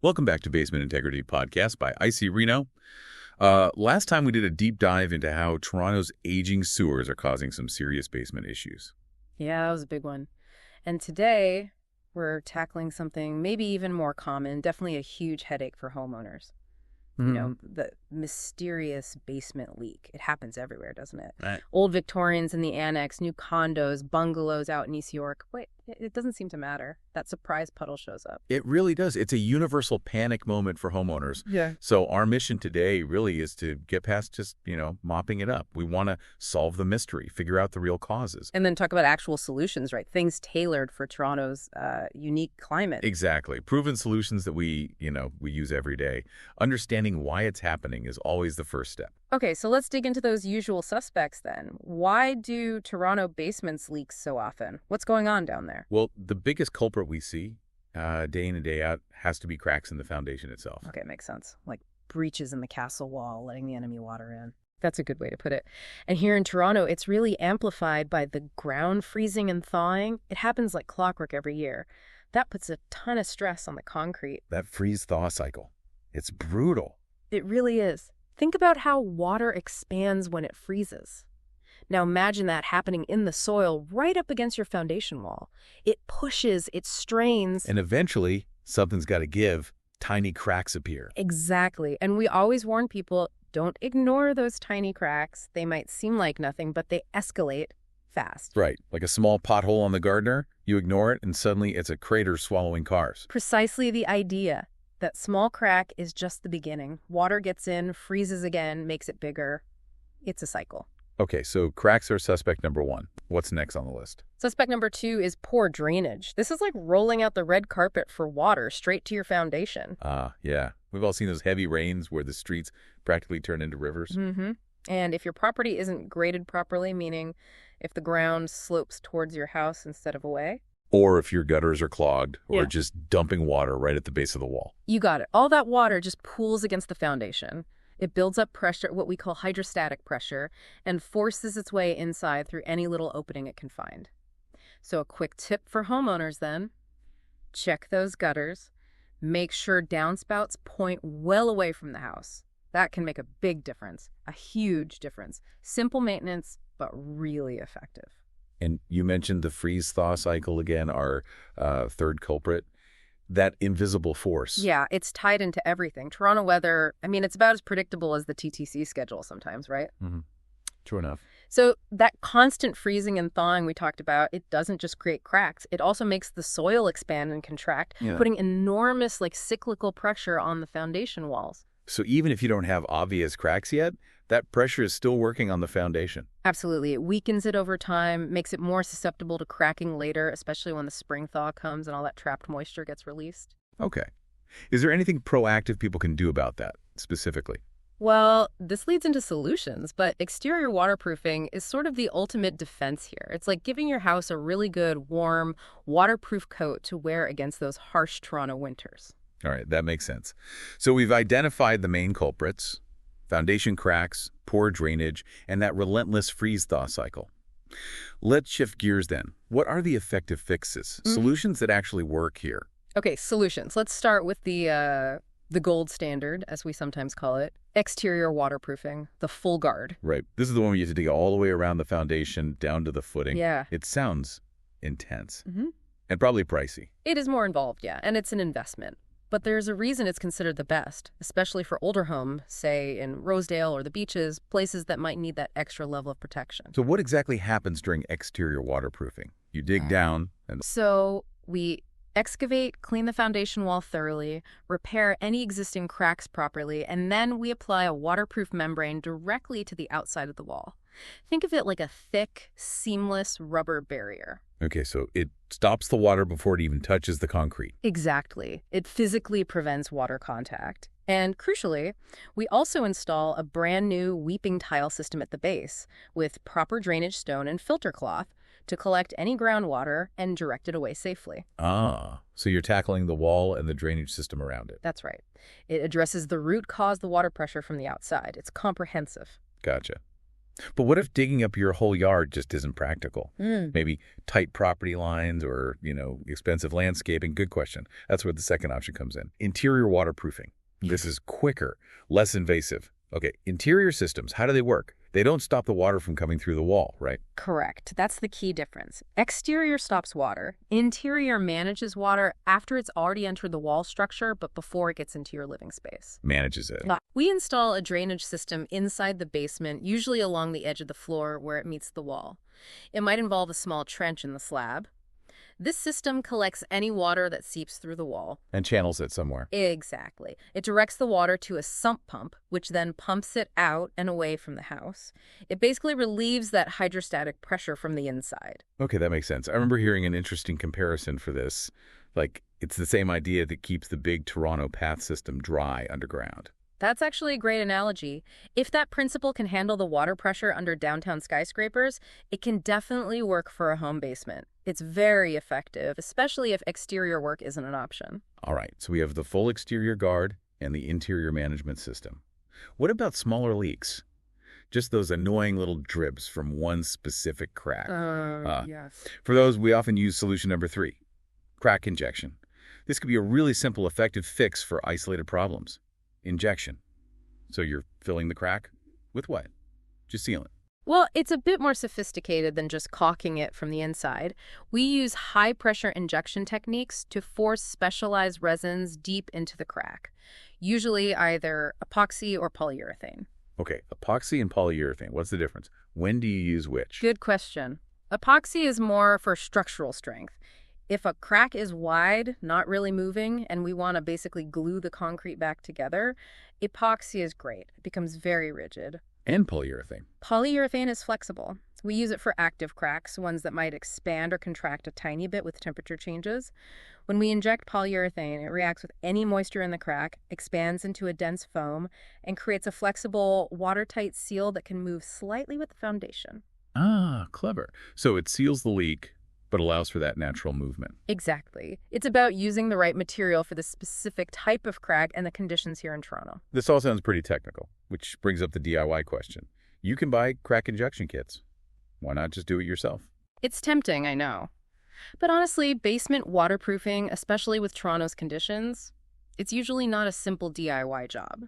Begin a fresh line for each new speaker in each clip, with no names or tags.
Welcome back to Basement Integrity Podcast by IC Reno. Last time we did a deep dive into how Toronto's aging sewers are causing some serious basement issues.
Yeah, that was a big one. And today, we're tackling something maybe even more common, definitely a huge headache for homeowners. The mysterious basement leak. It happens everywhere, doesn't it?
Right.
Old Victorians in the annex, new condos, bungalows out in East York. Wait, it doesn't seem to matter. That surprise puddle shows up.
It really does. It's a universal panic moment for homeowners.
Yeah.
So our mission today really is to get past just, mopping it up. We want to solve the mystery, figure out the real causes.
And then talk about actual solutions, right? Things tailored for Toronto's unique climate.
Exactly. Proven solutions that we use every day. Understanding why it's happening is always the first step.
Okay, so let's dig into those usual suspects then. Why do Toronto basements leak so often? What's going on down there?
Well, the biggest culprit we see day in and day out has to be cracks in the foundation itself.
Okay, makes sense. Like breaches in the castle wall, letting the enemy water in. That's a good way to put it. And here in Toronto, it's really amplified by the ground freezing and thawing. It happens like clockwork every year. That puts a ton of stress on the concrete.
That freeze-thaw cycle. It's brutal.
It really is. Think about how water expands when it freezes. Now imagine that happening in the soil right up against your foundation wall. It pushes, it strains.
And eventually, something's got to give. Tiny cracks appear.
Exactly. And we always warn people, don't ignore those tiny cracks. They might seem like nothing, but they escalate fast.
Right. Like a small pothole on the Gardner, you ignore it, and suddenly it's a crater swallowing cars.
Precisely the idea. That small crack is just the beginning. Water gets in, freezes again, makes it bigger. It's a cycle.
Okay, so cracks are suspect number one. What's next on the list?
Suspect number 2 is poor drainage. This is like rolling out the red carpet for water straight to your foundation.
Yeah. We've all seen those heavy rains where the streets practically turn into rivers.
Mm-hmm. And if your property isn't graded properly, meaning if the ground slopes towards your house instead of away,
or if your gutters are clogged, or just dumping water right at the base of the wall.
You got it. All that water just pools against the foundation. It builds up pressure, what we call hydrostatic pressure, and forces its way inside through any little opening it can find. So a quick tip for homeowners then, check those gutters. Make sure downspouts point well away from the house. That can make a big difference, a huge difference. Simple maintenance, but really effective.
And you mentioned the freeze-thaw cycle again, our third culprit. That invisible force.
Yeah, it's tied into everything. Toronto weather, it's about as predictable as the TTC schedule sometimes, right?
Mm-hmm. True enough.
So that constant freezing and thawing we talked about, it doesn't just create cracks. It also makes the soil expand and contract, putting enormous cyclical pressure on the foundation walls.
So even if you don't have obvious cracks yet, that pressure is still working on the foundation.
Absolutely. It weakens it over time, makes it more susceptible to cracking later, especially when the spring thaw comes and all that trapped moisture gets released.
Okay. Is there anything proactive people can do about that, specifically?
Well, this leads into solutions, but exterior waterproofing is sort of the ultimate defense here. It's like giving your house a really good, warm, waterproof coat to wear against those harsh Toronto winters.
All right, that makes sense. So we've identified the main culprits: foundation cracks, poor drainage, and that relentless freeze-thaw cycle. Let's shift gears then. What are the effective fixes, solutions that actually work here?
Okay, solutions. Let's start with the gold standard, as we sometimes call it, exterior waterproofing, the full guard.
Right. This is the one where you have to dig all the way around the foundation down to the footing.
Yeah.
It sounds intense
Mm-hmm.
and probably pricey.
It is more involved, yeah, and it's an investment. But there's a reason it's considered the best, especially for older homes, say in Rosedale or the beaches, places that might need that extra level of protection.
So what exactly happens during exterior waterproofing? You dig down and...
So we excavate, clean the foundation wall thoroughly, repair any existing cracks properly, and then we apply a waterproof membrane directly to the outside of the wall. Think of it like a thick, seamless rubber barrier.
Okay, so it stops the water before it even touches the concrete.
Exactly. It physically prevents water contact. And crucially, we also install a brand new weeping tile system at the base with proper drainage stone and filter cloth to collect any groundwater and direct it away safely.
So you're tackling the wall and the drainage system around it.
That's right. It addresses the root cause, the water pressure from the outside. It's comprehensive.
Gotcha. But what if digging up your whole yard just isn't practical?
Mm.
Maybe tight property lines or, expensive landscaping. Good question. That's where the second option comes in. Interior waterproofing. This is quicker, less invasive. Okay, interior systems, how do they work? They don't stop the water from coming through the wall, right?
Correct. That's the key difference. Exterior stops water. Interior manages water after it's already entered the wall structure, but before it gets into your living space.
Manages it.
We install a drainage system inside the basement, usually along the edge of the floor where it meets the wall. It might involve a small trench in the slab. This system collects any water that seeps through the wall.
And channels it somewhere.
Exactly. It directs the water to a sump pump, which then pumps it out and away from the house. It basically relieves that hydrostatic pressure from the inside.
Okay, that makes sense. I remember hearing an interesting comparison for this. Like, it's the same idea that keeps the big Toronto path system dry underground.
That's actually a great analogy. If that principle can handle the water pressure under downtown skyscrapers, it can definitely work for a home basement. It's very effective, especially if exterior work isn't an option.
All right, so we have the full exterior guard and the interior management system. What about smaller leaks? Just those annoying little drips from one specific crack.
Yes.
For those, we often use solution number 3, crack injection. This could be a really simple, effective fix for isolated problems. Injection. So you're filling the crack with what? Just sealant.
Well, it's a bit more sophisticated than just caulking it from the inside. We use high-pressure injection techniques to force specialized resins deep into the crack, usually either epoxy or polyurethane.
Okay, epoxy and polyurethane. What's the difference? When do you use which?
Good question. Epoxy is more for structural strength. If a crack is wide, not really moving, and we want to basically glue the concrete back together, epoxy is great. It becomes very rigid.
And polyurethane.
Polyurethane is flexible. We use it for active cracks, ones that might expand or contract a tiny bit with temperature changes. When we inject polyurethane, it reacts with any moisture in the crack, expands into a dense foam, and creates a flexible, watertight seal that can move slightly with the foundation.
Ah, clever. So it seals the leak, but allows for that natural movement.
Exactly. It's about using the right material for the specific type of crack and the conditions here in Toronto.
This all sounds pretty technical, which brings up the DIY question. You can buy crack injection kits. Why not just do it yourself?
It's tempting, I know. But honestly, basement waterproofing, especially with Toronto's conditions, it's usually not a simple DIY job.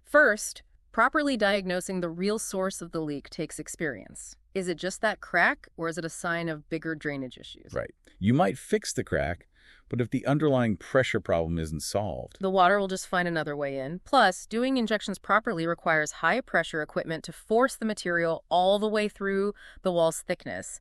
First, properly diagnosing the real source of the leak takes experience. Is it just that crack, or is it a sign of bigger drainage issues?
Right. You might fix the crack, but if the underlying pressure problem isn't solved...
the water will just find another way in. Plus, doing injections properly requires high-pressure equipment to force the material all the way through the wall's thickness.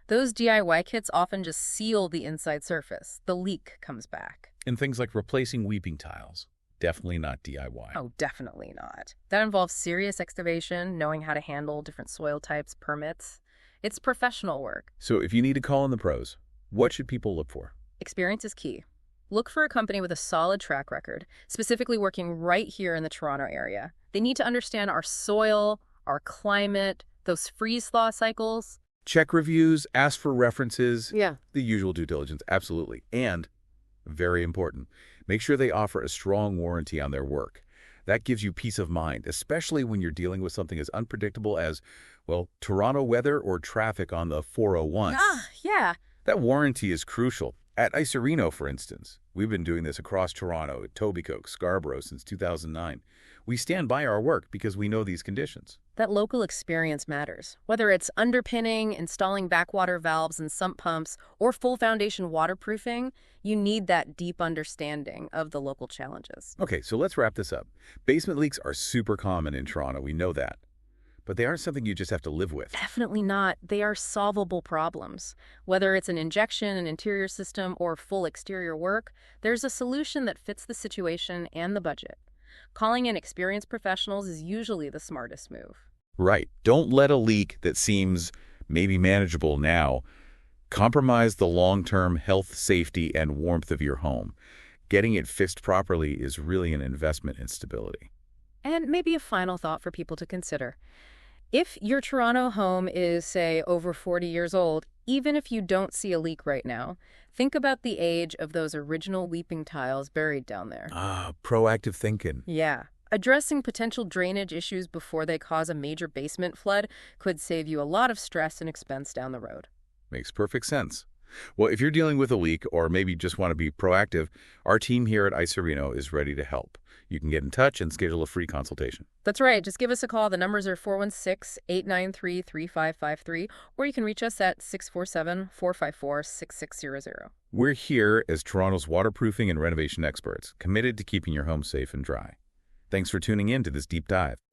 Those DIY kits often just seal the inside surface. The leak comes back.
And things like replacing weeping tiles. Definitely not DIY.
Oh, definitely not. That involves serious excavation, knowing how to handle different soil types, permits. It's professional work.
So if you need to call in the pros, what should people look for?
Experience is key. Look for a company with a solid track record, specifically working right here in the Toronto area. They need to understand our soil, our climate, those freeze-thaw cycles.
Check reviews, ask for references.
Yeah.
The usual due diligence, absolutely. And, very important, make sure they offer a strong warranty on their work. That gives you peace of mind, especially when you're dealing with something as unpredictable as, well, Toronto weather or traffic on the 401.
Yeah.
That warranty is crucial. At Icerino, for instance, we've been doing this across Toronto, at Tobycoke, Scarborough since 2009. We stand by our work because we know these conditions.
That local experience matters. Whether it's underpinning, installing backwater valves and sump pumps, or full foundation waterproofing, you need that deep understanding of the local challenges.
Okay, so let's wrap this up. Basement leaks are super common in Toronto, we know that. But they aren't something you just have to live with.
Definitely not. They are solvable problems. Whether it's an injection, an interior system, or full exterior work, there's a solution that fits the situation and the budget. Calling in experienced professionals is usually the smartest move.
Right. Don't let a leak that seems maybe manageable now compromise the long-term health, safety, and warmth of your home. Getting it fixed properly is really an investment in stability.
And maybe a final thought for people to consider. If your Toronto home is, say, over 40 years old, even if you don't see a leak right now, think about the age of those original weeping tiles buried down there.
Proactive thinking.
Yeah. Addressing potential drainage issues before they cause a major basement flood could save you a lot of stress and expense down the road.
Makes perfect sense. Well, if you're dealing with a leak or maybe just want to be proactive, our team here at Icerino is ready to help. You can get in touch and schedule a free consultation.
That's right. Just give us a call. The numbers are 416-893-3553, or you can reach us at 647-454-6600.
We're here as Toronto's waterproofing and renovation experts, committed to keeping your home safe and dry. Thanks for tuning in to this deep dive.